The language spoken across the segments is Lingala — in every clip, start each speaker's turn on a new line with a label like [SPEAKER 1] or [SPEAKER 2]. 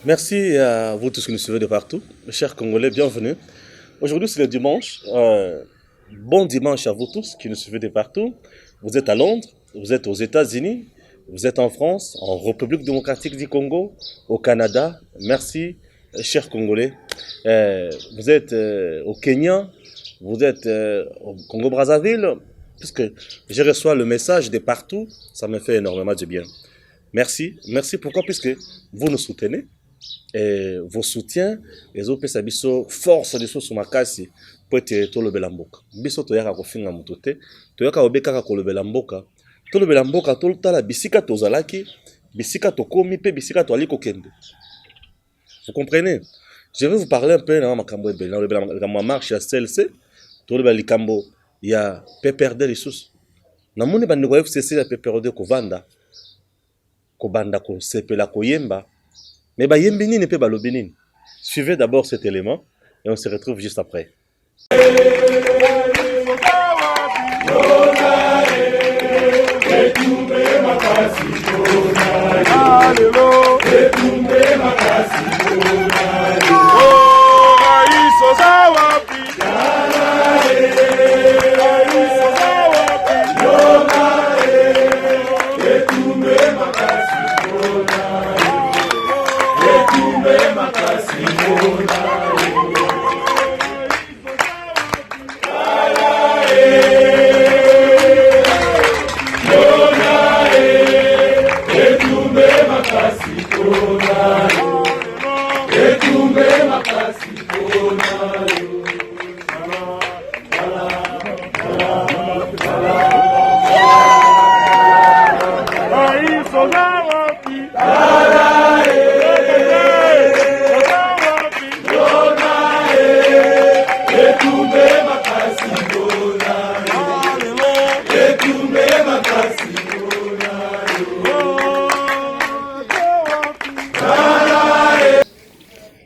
[SPEAKER 1] Merci à vous tous qui nous suivez de partout. Mes chers Congolais, bienvenue. Aujourd'hui, c'est le dimanche. Bon dimanche à vous tous qui nous suivez de partout. Vous êtes à Londres, vous êtes aux États-Unis, vous êtes en France, en République démocratique du Congo, au Canada. Merci, chers Congolais. Vous êtes au Kenya, vous êtes au Congo-Brazzaville, puisque je reçois le message de partout, ça me fait énormément de bien. Merci. Merci pourquoi? Puisque vous nous soutenez. Et vos soutiens ezopesa biso force lisusu makasi po ete tolobela mboka biso toyaka kofinga moto te toyaka kobe kaka kolobela mboka tolobela mboka totala bisika tozalaki bisika tokomi mpe bisika toali kokende. Vous comprenez? Je vais vous parler un peu na makambo ebele na makambo ya marche ya CLC tolobela likambo ya PPRD lisusu namoni bandeko ya FCC ya PPRD kobanda kosepela koyemba. Mais bah yembini ne peut pas l'obénir. Suivez d'abord cet élément et on se retrouve juste après.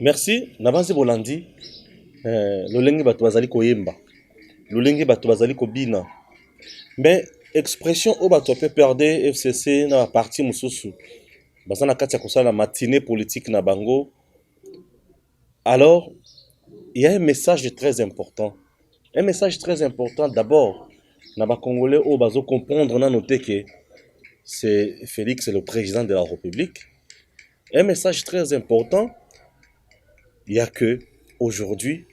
[SPEAKER 1] Merci. Nabanzi bolandi. Lolenge bato bazali koyemba. Lolenge bato bazali kobina. Mais expression au bato PPRD FCC na parti mususu. Bazana kati ya kosala matinée politique na bango. Alors, il y a un message très important. Un message très important d'abord. Na ba Congolais au bazo comprendre na noter que c'est Félix le président de la République. Un message très important. Il y a que aujourd'hui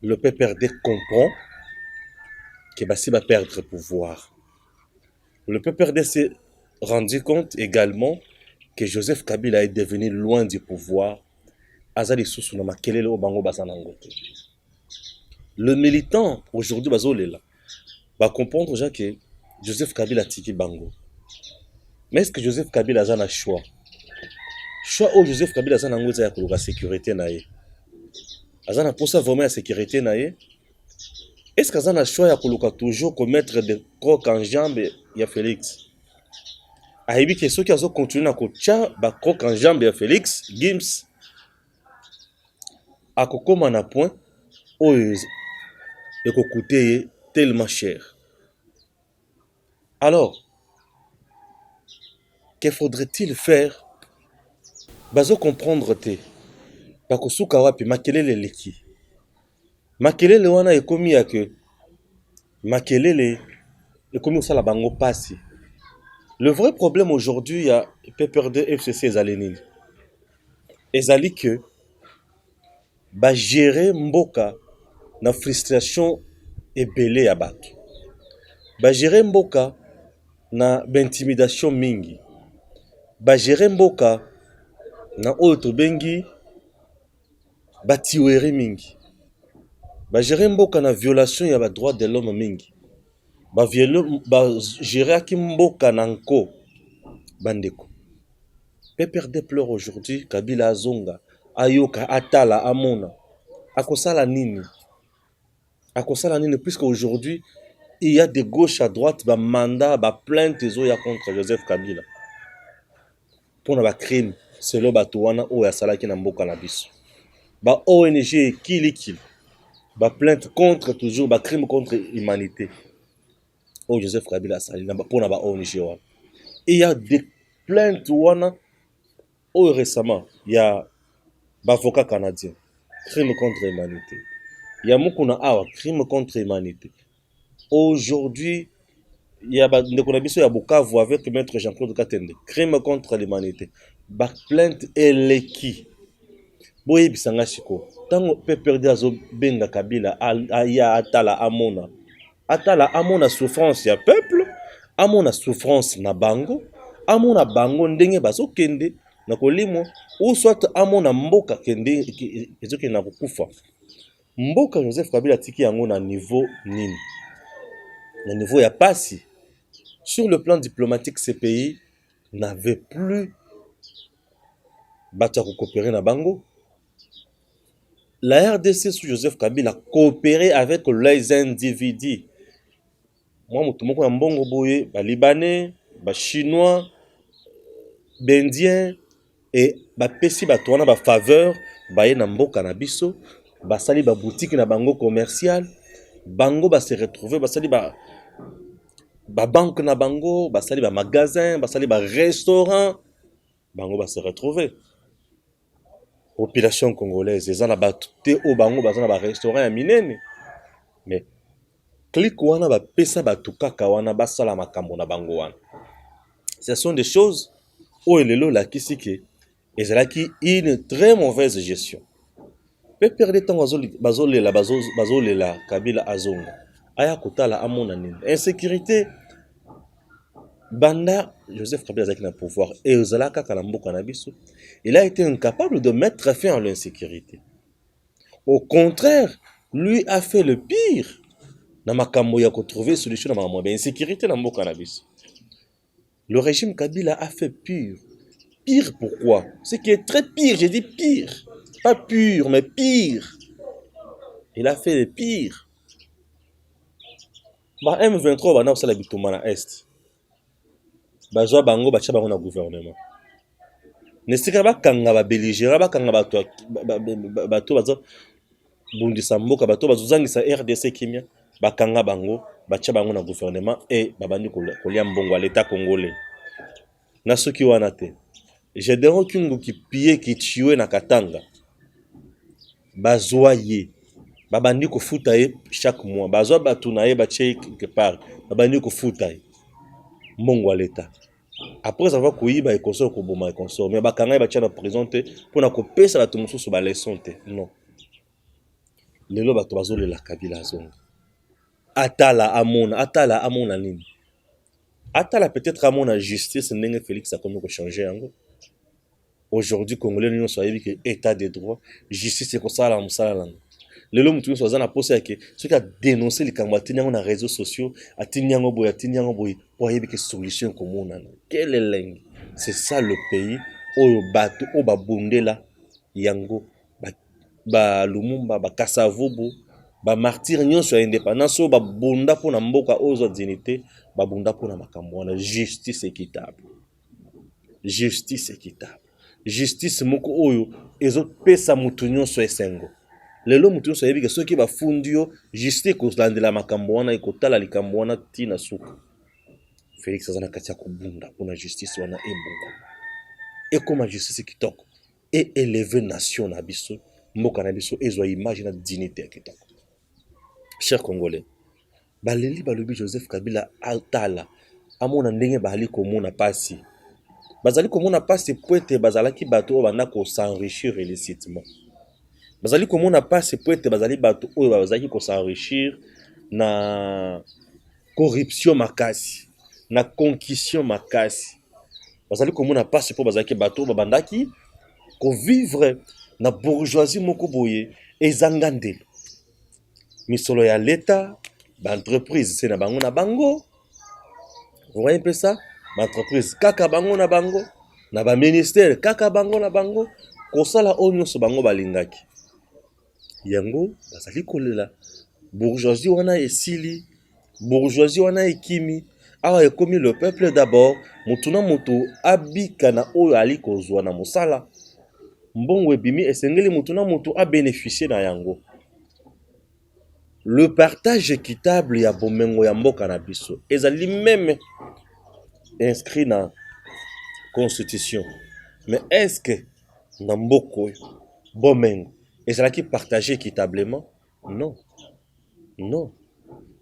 [SPEAKER 1] le PPRD comprend que Bassi va perdre pouvoir. Le PPRD s'est rendu compte également que Joseph Kabila est devenu loin du pouvoir. Le militant aujourd'hui va comprendre déjà que Joseph Kabila tiki bango. Mais est-ce que Joseph Kabila a un choix? Choix où Joseph Kabila a un choix pour la sécurité naïe. Azana pour ça vraiment la sécurité naïe. Est-ce que Azana choix pour toujours commettre des crocs en jambes ya Félix? Aibi que ceux qui ont continué à coacher ba crocs en jambes ya Félix Gims a kokoma na point où et coûter tellement cher. Alors, que faudrait-il faire? Bazo comprendre te. Bakosuka wapi makelele leki. Makelele wana ekomi ya ke makelele ekomi osala bango pasi. Le vrai problème aujourd'hui ya PPRD FCC ezali ezali que ba gérer mboka na frustration ebele ya bato. Ba gérer mboka na intimidation mingi. Ba gérer mboka na oyo tobengi batiweri mingi. Ba gérer mboka na violation ya ba droit de l'homme mingi. Ba gérer aki mboka na nko bandeko. PPRD pleure aujourd'hui Kabila azonga ayoka atala amona. Akosala nini? Akosala nini puisque aujourd'hui il y a de gauche à droite ba mandat ba plainte zoya contre Joseph Kabila. Pour na ba crime selon bato wana oyo asalaki na mboka na biso. Ba ONG kili ba plainte contre toujours ba crime contre l'humanité. Oh Joseph Kabila asali na pour na ba ONG wana. Il y a des plaintes wana Oh, récemment, il y a l'avocat canadien, crime contre l'humanité. Il y a Mukuna Awa, crime contre l'humanité. Aujourd'hui, il y a Ndekonabiso ya Bukavu avec maître Jean-Claude Katende, crime contre l'humanité. Ba plainte eleki. Boye bisanga shiko. Tango pe perdu azo benga Kabila ya atala amona. Atala amona souffrance ya peuple, amona souffrance na bango, amona bango ndenge bazo kende na kolimo ou soit amona mboka kende ezoke na kokufa. Mboka Joseph Kabila tiki yango na niveau nini? Na niveau ya pasi. Sur le plan diplomatique, ces pays n'avaient plus battu à coopérer na bango. La RDC sous Joseph Kabila a coopéré avec les individus. Moi, je suis un bon boye, les Libanais, les Chinois, les Indiens, et les Pessi, les faveur, les Nambo Canabiso, les boutiques na bango commercial, bango se retrouver, les banque na bango, les magasins, les restaurants, bango se retrouver. Population congolaise, ils ont battu au bango, ils ont restaurant à minene. Mais clic wana ba pesa batukaka wana basala makambo na bango wana. Ce sont des choses où elelo la kisike ezalaki une très mauvaise gestion. Pe perdre temps bazolela Kabila azonga. Aya kotala amona nini. Insécurité banda Joseph Kabila azaki na pouvoir et ozalaka kala mboka na biso. Il a été incapable de mettre fin à l'insécurité. Au contraire, lui a fait le pire. Na makambo ya trouver solution na makambo ya insécurité na mboka na biso. Le régime Kabila a fait pire. Pire pourquoi? Ce qui est très pire, j'ai dit pire. Pas pur, mais pire. Il a fait le pire. Ba M23 bana osala bitumba na Est. Bazwa bango bacha bango na gouvernement. Nesika bakanga ba belligérant bakanga bato bazo bundisa mboka bato bazozangisa RDC kimia bakanga bango bacha bango na gouvernement et babandi kolia mbongo à l'état congolais. Na soki wana te. Gédéon Kyungu qui pillé qui tué na Katanga. Bazwa ye. Babandi ko futa ye chaque mois. Bazwa batu na ye bache quelque part. Babandi ko futa ye. Mbongo à l'état. Après avoir koyiba et consort ko boma et consort. Mais bakanga ye bacha na prison te pour na ko pesa batu mususu ba leçon te. Non. Lelo bato bazolela Kabila azonga. Atala amona nini. Atala peut-être amona justice ndenge Félix a comme ko changer yango. Aujourd'hui Congolais nous soyez que état de droit, justice c'est comme ça la musala lango. Lelo mutu so azana poser yake ceux qui a dénoncé les kambati nyango na réseaux sociaux, atinyango boy pour yebi que solution komona. Quelle est langue? C'est ça le pays oyo bato o babundela yango ba Lumumba ba Kasavubu ba martyr nyonso ya indépendance ba bunda pona mboka ozo dignité ba bunda pona makambo na justice équitable. Justice équitable. Justice moko oyo ezo pesa mutu nyonso esengo. Lelo mutu nyonso yebi ke soki ba fundio justice ko landela makambo wana ekotala likambo wana tina suka. Félix azana katia ko bunda pona justice wana ebongo. Et comme justice kitoko et élever nation na biso mboka na biso ezwa image na dignité ya kitoko. Chers Congolais, baleli balobi Joseph Kabila altala amona ndenge bali komona pasi. Bazali komona pasi poete bazalaki bato bana ko s'enrichir illicitement. Bazali komona pasi poete bazali bato oyo bazali ko s'enrichir na corruption makasi, na concussion makasi. Bazali komona pasi po bazali bato babandaki ko vivre na bourgeoisie moko boye ezangandelo. Misolo ya l'État, l'entreprise, c'est na bango na bango. Vous voyez un peu ça? L'entreprise, kaka bango na bango. Na ba ministère, kaka bango na bango. Kosala onyo so bango balingaki. Yango, bazali kolela. Bourgeoisie wana esili. Bourgeoisie wana ekimi. Awa ekomi le peuple d'abord. Mutuna mutu abika na oyo ali kozwa na mosala. Mbongo ebimi esengeli mutuna mutu a bénéficier na yango. Le partage équitable ya bomengo ya mboka na biso ezali même inscrit na constitution. Mais est-ce que Namboko, Bomengo, et ça qui partagé équitablement? Non. Non.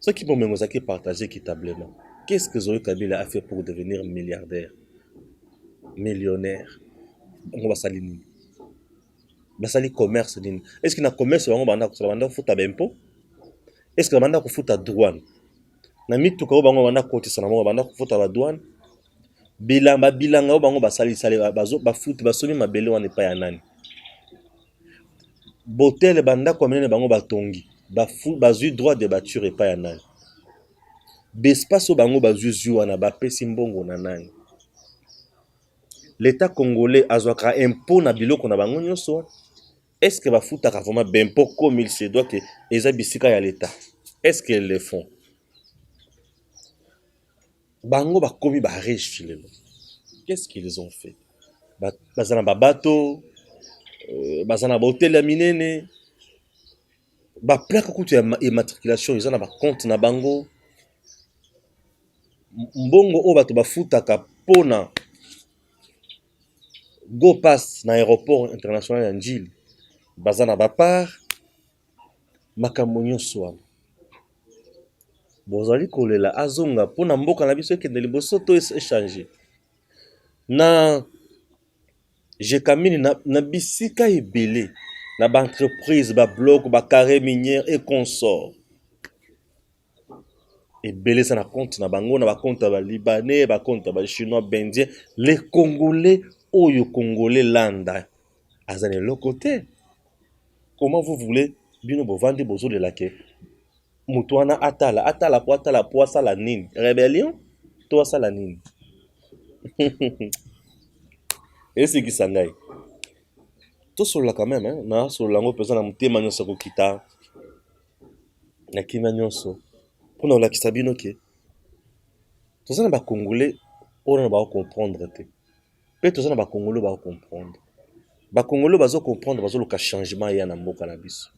[SPEAKER 1] Ceux qui Bomengo, ça qui partagé équitablement. Qu'est-ce que Zoé Kabila a fait pour devenir milliardaire, millionnaire? On va s'aligner. Basali commerce nini. Est-ce qu'il y a un commerce bango banda kusala banda futa bempo? Est-ce que banda kufuta douane? Na mituka o bango banda kotisa na bango banda kufuta ba douane? Bilanga o bango basali sali bazo bafuti basomi mabele wana epai ya nani? Botel banda kwa menene bango batongi. Bazui droit de bâture epai ya nani? Bespace o bango bazui zui wana bapesi mbongo na nani? L'État congolais azwaka impôt na biloko na bango nyonso. Est-ce que bafutaka vraiment bempo comme il se doit que eza bisika ya l'État? Est-ce qu'ils le font? Bango bakomi ba riche lelo. Qu'est-ce qu'ils ont fait? Bazana babato, bazana hotel ya minene, ba plaque kutu ya immatriculation eza na ba compte na bango. Mbongo o bato bafutaka pona go pass na aéroport international ya Njili. Bazana ba part makambo nyonso wana. Bozali kolela azonga pona mboka na biso ekende liboso to échanger. Na jekamini na bisika ebele na ba entreprise ba bloc ba carré minière et consort. Ebele ça na compte na bango na ba compte ba libanais, ba compte ba chinois, bendien, les congolais oyo congolais landa azane le côté. Comment vous voulez bino bovandi bozo de laquelle Mutuana atala po asala nini? Rébellion? To asala nini? Et c'est qui s'engaille. Tout solo quand même, hein? Na solo lango pesa na mutema nyonso kokita. Na kima nyonso. Pona olakisa bino ke. Tozana ba congolais on ba comprendre te. Pe tozana ba congolais ba comprendre. Ba congolais bazo comprendre bazo loka changement ya na mboka na biso.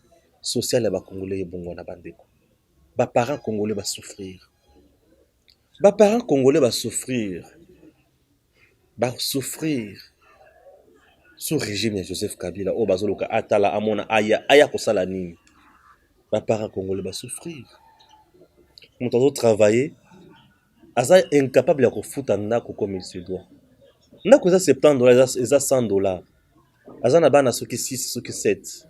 [SPEAKER 1] Social ya ba congolais ebongo na bandeko. Ba parents congolais va souffrir. Ba parents congolais va souffrir. Ba souffrir. Sous régime de Joseph Kabila, o bazoloka atala amona aya kosala nini. Ba parents congolais va souffrir. Mon tazo travailler, aza incapable ya kofuta ndako comme il se doit. Ndako za $70, eza $100. Aza na bana soki 6, soki 7.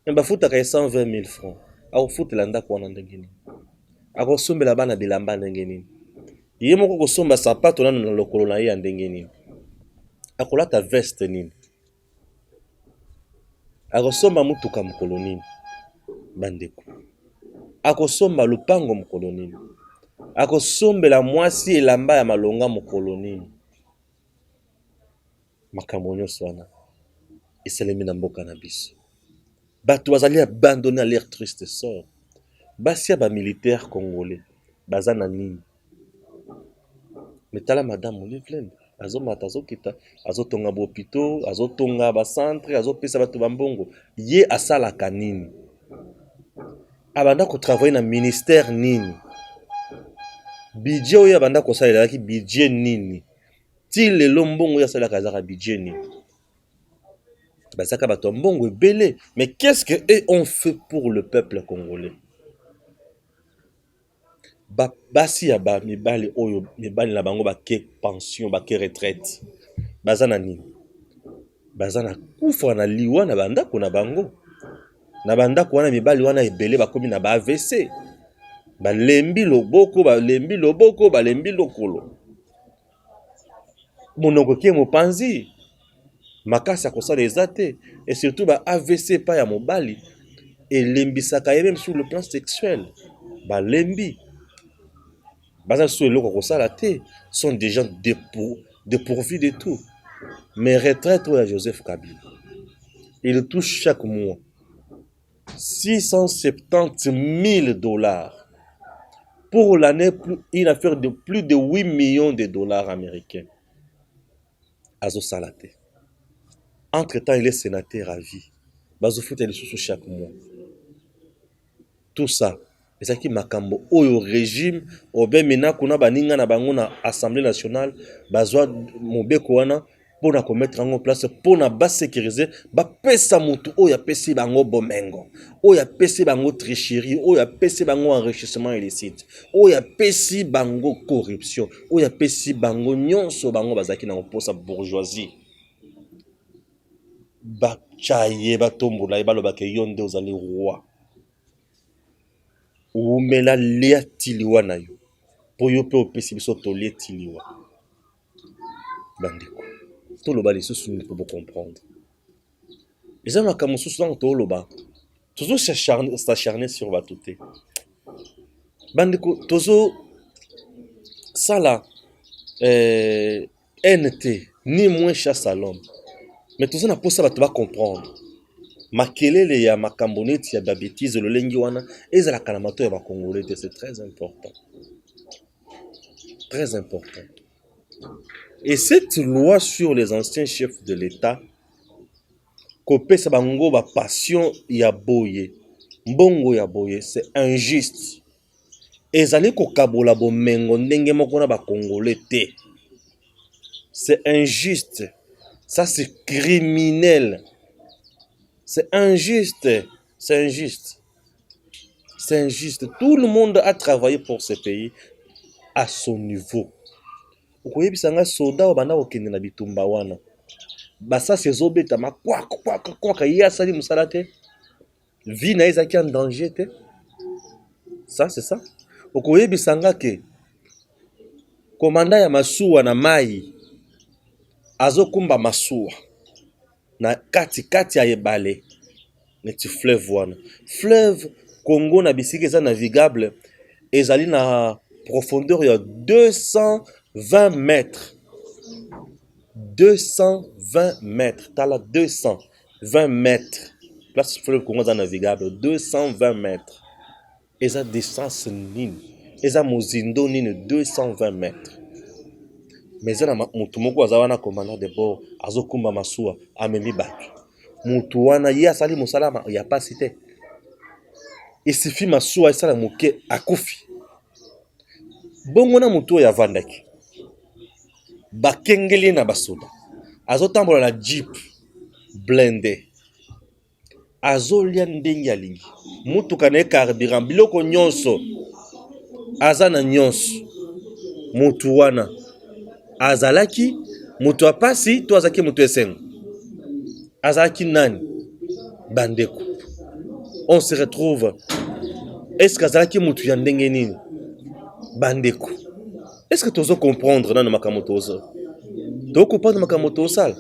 [SPEAKER 1] Mba futa ka 120,000 francs. Ako futela ndako wana ndenge nini. Akosombela bana bilamba ndenge nini. Ye moko kosomba sapato na lokolo na ye ya ndenge nini. Akolata veste nini. Akosomba mutuka mokolo nini. Bandeko. Akosomba lupango mokolo nini. Akosombela mwasi elamba ya malonga mokolo nini. Makambo nyonso wana esalemi na mboka na biso. Bato bazali abandonner leur triste sort. Basia ba militaire congolais baza na nini. Metala madame Olivlène azomata azokita azotonga ba hôpitaux azotonga ba centre azopesa bato bambongo ye asalaka nini. Abanda ko travailler na ministère nini. Budget oyo abanda ko salela ki budget nini. Ti lelo mbongo ya salaka zaka budget nini. Bazaka bato mbongo ebele. Mais qu'est-ce que eux ont fait pour le peuple congolais? Basi ya ba mibali oyo mibali na bango bake pension bake retraite baza na nini. Baza na kufa na liwa na bandako na bango. Na bandako wana mibali wana ebele bakomi na ba AVC. Balembi loboko balembi lokolo. Monoko kie mopanzi makasi akosala eza te. Et surtout ba AVC pa ya mobali elembisaka ye même sur le plan sexuel. Balembi baza sous eloko kosala te sont des gens dépourvus de tout. Mais retraite à Joseph Kabila, il touche chaque mois $670,000 pour l'année, une affaire de plus de 8 millions de dollars américains. Azo Salate. Entre-temps, il est sénateur à vie. Bazo fout les sous chaque mois. Tout ça. Et ça qui makambo au régime au ben mena kuna baninga na bango na Assemblée nationale bazwa mobeko wana pour na mettre en place pour na bas sécuriser ba pesa mutu oya pesi bango bomengo oya pesi bango tricherie oya pesi bango enrichissement illicite oya pesi bango corruption oya pesi bango nyonso bango bazaki na posa bourgeoisie ba chaye ba tombola ba loba ke yonde ozali roi umela lia tiliwa na yo po yo pe opesi biso tolie tiliwa bandeko toloba lisusu ne peut comprendre eza makambo mosusu ntango toloba tozo s'acharner sur bato te bandeko tozo sala NT ni moins chasse à l'homme mais tozo na posa bato ba comprendre makelele ya makambo neti ya babétise lolengi wana ezalaka na mato ya bakongolais te. C'est très important, très important. Et cette loi sur les anciens chefs de l'État kopesa bango ba passion ya boye mbongo ya boye, c'est injuste. Ezali kokabola bomengo ndenge moko na bakongolais te. C'est injuste, ça c'est criminel. C'est injuste, c'est injuste, c'est injuste. Tout le monde a travaillé pour ce pays à son niveau. Okoyebi sanga soda wa banda okende na bitumba wana. Basa sezobeta makwaka ya sali musala te. Vie na ezaki en danger te. Ça c'est ça. Okoyebi sanga ke komanda ya masuwa na mai azokumba masuwa na kati ya ebale neti fleuve wana. Fleuve Congo na bisika eza navigable ezali na profondeur ya 220 mètres. 220 mètres. Tala 220 mètres. Place fleuve Congo eza navigable 220 mètres. Eza distance nini? Eza mozindo nini 220 mètres. Mais eza na mutu moko aza wana commandant de bord azokumba masuwa amemi bato. Mutu wana ye asali mosala ya pasi te. Isifi masuwa esala moke akufi. Bongo na mutu ya vandaki. Bakengeli na basoda. Azotambola na jeep blindé. Azolia ndenge alingi. Mutu kana carburant biloko nyonso. Aza na nyonso. Mutu wana azalaki mutu apasi to azaki mutu esengo. Azalaki nani? Bandeko. On se retrouve. Est-ce que azalaki mutu ya ndenge nini? Bandeko. Est-ce que tozo comprendre na makambo tozo? To comprendre makambo tozo sala?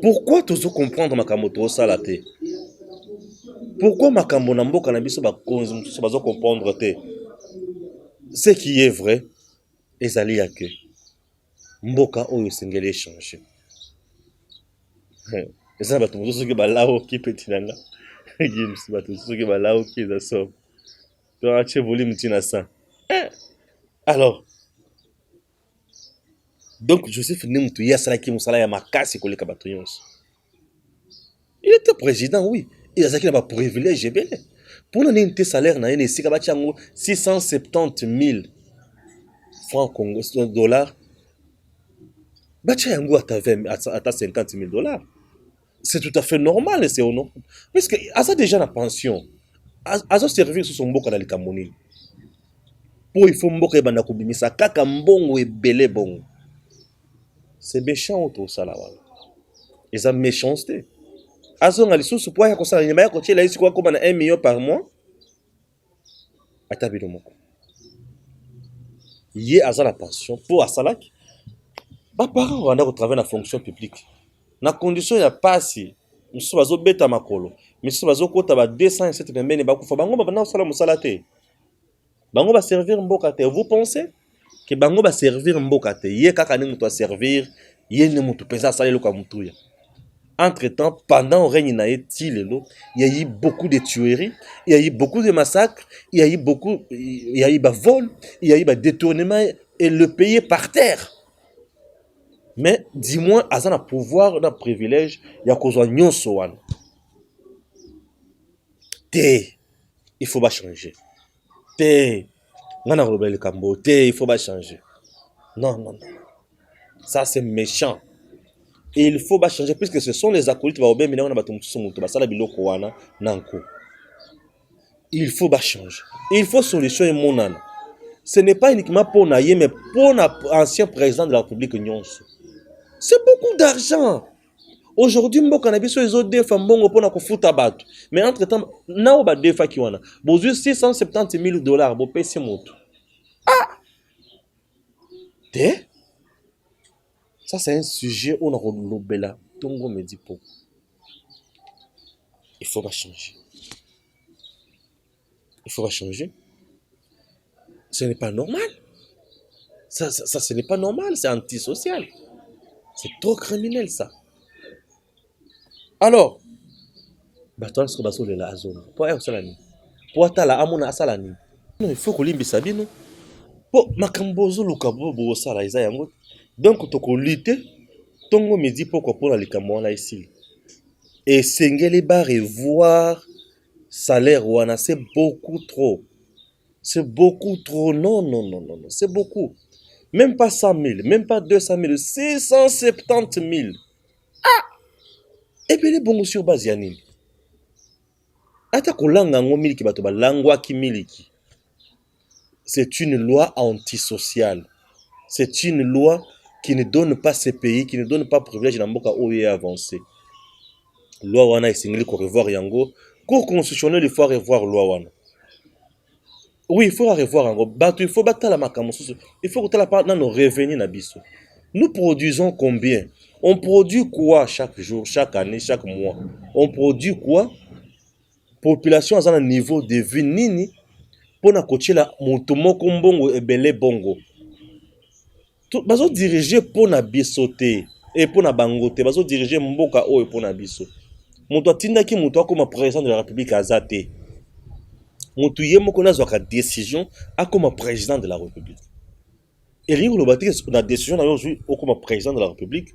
[SPEAKER 1] Pourquoi tozo comprendre makambo tozo sala te? Pourquoi makambo na mboka na biso bakonzi mususu bazo comprendre te? Ce qui est vrai ezali ya ke mboka oyo sengeli changer. Eza bato mosusu ke balao ki petinanga. Gims bato mosusu ke balao ki za so. To ache volume tina ça. Alors donc Joseph Nemutu yasalaki musala ya makasi koleka bato nyonso. Il était président, oui. Il a un privilège belé. Pour nous un salaire na ene sika bachango 670 000 francs congolais dollars. Bachango à 50 000 dollars. C'est tout à fait normal, c'est honorable. Parce que ça déjà la pension. Azo servir sur son mboka na likamoni. Pour il faut mboka ebanda kubimisa kaka mbongo ebele bongo. C'est méchant tout ça là. Et ça méchanceté. Azonga lisusu po ya kosala nyama ya kochela isi kwa koma na 1 million par mois. Atabilo moko. Yé aza la pension pour asalaki. Ba parents vanda ko travailler na fonction publique. Na condition ya pasi, musu bazo beta makolo. Musu bazo kota ba 207 pembeni ba kufa bango ba na sala musala te. Bango ba servir mboka te. Vous pensez que bango ba servir mboka te? Yé kaka ni mutu a servir, yé ni mutu pesa salelo kwa mutu ya. Entre-temps, pendant le règne il y a eu beaucoup de tueries, il y a eu beaucoup de massacres, il y a eu des vols, il y a eu des détournements et le pays est par terre. Mais dis-moi, à un pouvoir, un privilège, il y a cause de nyonso. Il faut pas changer. Il faut pas changer. Non, non, non. Ça c'est méchant. Et il faut changer, puisque ce sont les acolytes qui vont bien mener il faut changer. Il faut solution monana. Ce n'est pas uniquement pour Naye, mais pour l'ancien président de la République Nyonso. C'est beaucoup d'argent. Aujourd'hui, mboka na biso ezo defa mbongo pona kofuta bato. Mais entre temps, nao ba defa ki wana. Bozu 670 000 dollars bo pesi moto. Ah! Te? Ça c'est un sujet où on a lobela. Tongo me dit pour. Il faut pas changer. Il faut pas changer. Ce n'est pas normal. Ça ce n'est pas normal, c'est antisocial. C'est trop criminel ça. Alors, bato ce que baso le la zone. Pour être salani. Pour atala amona asalani. Non, il faut que limbisa bino. Po makambozo lukabo bo sala isa yango. Donc toko lutter tongo me dit pourquoi pour la likambo na ici. Et sengeli ba revoir salaire wana c'est beaucoup trop. C'est beaucoup trop. Non, c'est beaucoup. Même pas 100 000, même pas 200 000, 670 000. Ah! Et puis les bons sur base yanini. Ata kolanga ngo miliki bato ba langwa ki miliki. C'est une loi antisociale. C'est une loi qui ne donne pas ces pays, qui ne donne pas privilège na mboka oyo avancé. Loi wana esengeli ko revoir yango. Cour constitutionnelle il faut revoir loi wana. Oui, il faut revoir encore. Il faut battre la makamosu. Il faut que la part dans nos revenus nabiso. Nous produisons combien? On produit quoi chaque jour, chaque année, chaque mois? On produit quoi? Population à un niveau de vie nini pour na coacher la montomoko mbongo ebele bongo. Tout bazo diriger pour na bisoté et pour na bangote. Bazo diriger mboka o et pour na biso. Moto tinda ki moto comme président de la République azate. Moto yemoko na zoka décision a comme président de la République. Et li lo batiki na décision na yo comme président de la République.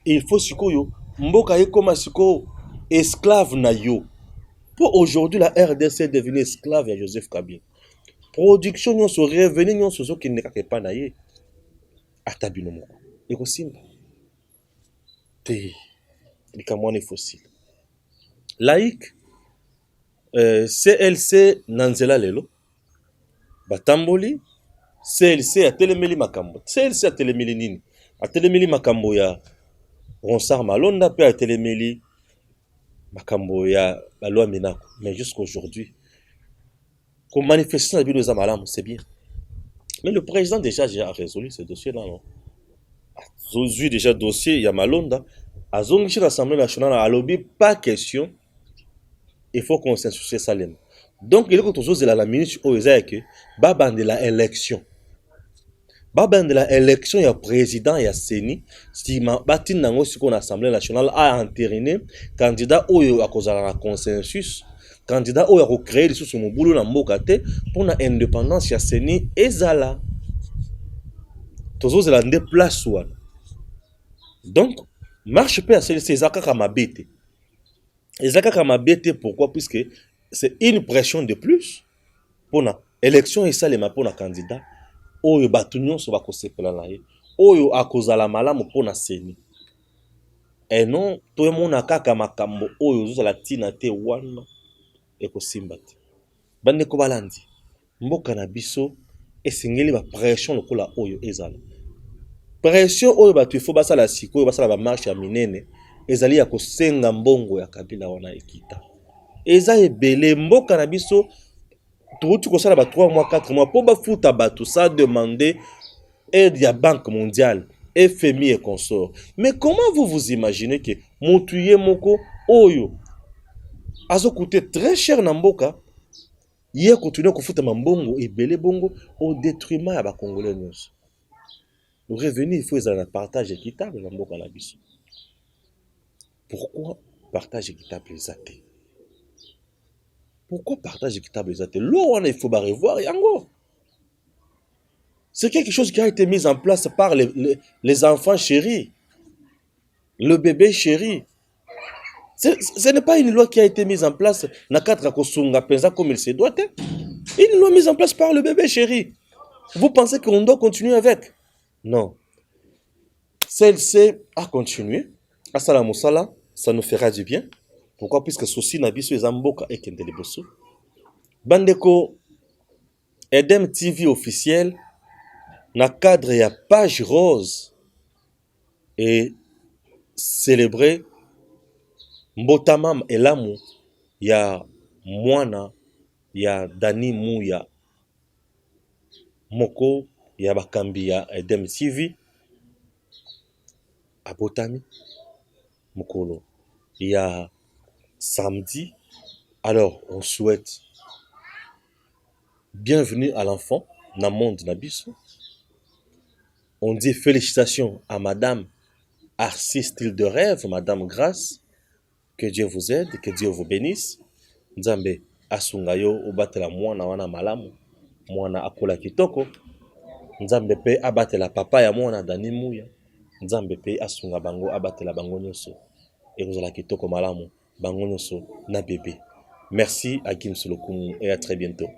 [SPEAKER 1] Il faut sikoyo mboka ye comme siko esclave na yo. Pour aujourd'hui la RDC est devenue esclave à Joseph Kabila. Production non so revenu non so qui ne kake pas na ye. Atabino moko. Et ko simba. Te likamwane fossile. Laïque CLC Nanzela lelo batamboli CLC a telemeli makambo CLC a telemeli nini a telemeli makambo ya Ronsard Malonda pe a telemeli makambo ya la loi Minako. Mais jusqu'aujourd'hui comme manifestation de bino za malamu c'est bien, mais le président déjà a résolu ce dossier là non a déjà dossier ya Malonda a zongi l'Assemblée nationale a lobby pas question. Il faut qu'on s'insucie Salem. Donc, il faut que la ministre au Isaïe baban de la élection. Baban de la élection, il y a président, il y a Séni. Si ma batin nango si qu'on Assemblée nationale a entériné candidat au à cause de la consensus, candidat au à recréer sous son boulot na mbokate pour la indépendance il y a Séni et Zala. Tozo la déplace wana. Donc, marche pas c'est Zaka Kamabete. Et ça comme bête pourquoi puisque c'est une pression de plus pour la élection et ça les ma pour la candidat oyo batunyo so ba ko sepela na ye oyo akozala malamu pour na seni et non tout le monde kaka makambo oyo zo la tina te wana e ko simbati bande ko balandi mboka na biso esengeli ba pression lokola oyo ezala pression oyo batu il faut basala siko basala ba marche ya minene ezali ya kosenga mbongo ya Kabila wana ekita eza ebele mboka na biso tuuti kosala ba 3 mois 4 mois pour bafuta bato ça demander aide ya Banque mondiale FMI et consort. Mais comment vous imaginez que motuye moko oyo azo coûter très cher na mboka ye continuer kofuta mbongo ebele bongo au détriment ya ba congolais nyonso. Le revenu il faut ezala partage équitable na mboka na biso. Pourquoi partage équitable les athées? Pourquoi partage équitable les athées? L'eau, il faut revoir yango. C'est quelque chose qui a été mis en place par les enfants chéris. Le bébé chéri. Ce n'est pas une loi qui a été mise en place na katra kosunga penza comme il se doit. Une loi mise en place par le bébé chéri. Vous pensez qu'on doit continuer avec? Non. Celle-ci a continué. Asala Moussala, ça nous fera du bien. Pourquoi? Puisque souci Nabiso et Zamboka et Kendeliboso. Bandeko, Edem TV officiel, na cadre ya page rose et célébrer Mbotamam Elamu ya mwana ya Dani Mouya moko ya bakambi ya Edem TV abotami mokolo ya samedi. Alors on souhaite bienvenue à l'enfant na monde nabiso. On dit félicitations à Madame Arcis Style de Rêve, Madame Grâce. Que Dieu vous aide, que Dieu vous bénisse. Nzambe asungayo obatela mwana wana malamu, mwana akola kitoko. Nzambe pe abatela papa ya mwana Dani Mouya. Nzambe pe asunga bango abatela bango nyonso. Et vous allez kitoko malamu, bango nyonso na bébé. Merci à Kim Solokumu et à très bientôt.